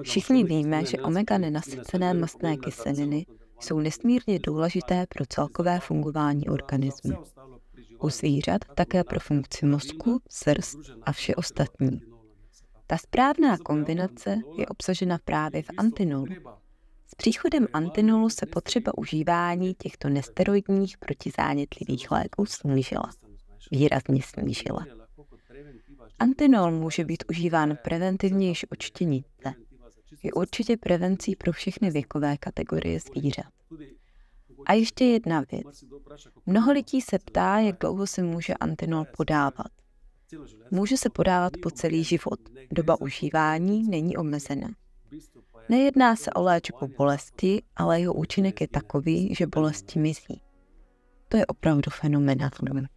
Všichni víme, že omega nenasycené mastné kyseliny jsou nesmírně důležité pro celkové fungování organismu. U zvířat také pro funkci mozku, srst a vše ostatní. Ta správná kombinace je obsažena právě v antinolu. S příchodem antinolu se potřeba užívání těchto nesteroidních protizánětlivých léků snížila. Výrazně snížila. Antinol může být užíván preventivně již od štěnice. Je určitě prevencí pro všechny věkové kategorie zvířat. A ještě jedna věc. Mnoho lidí se ptá, jak dlouho se může antinol podávat. Může se podávat po celý život. Doba užívání není omezená. Nejedná se o léčbu bolesti, ale jeho účinek je takový, že bolesti mizí. To je opravdu fenomenální.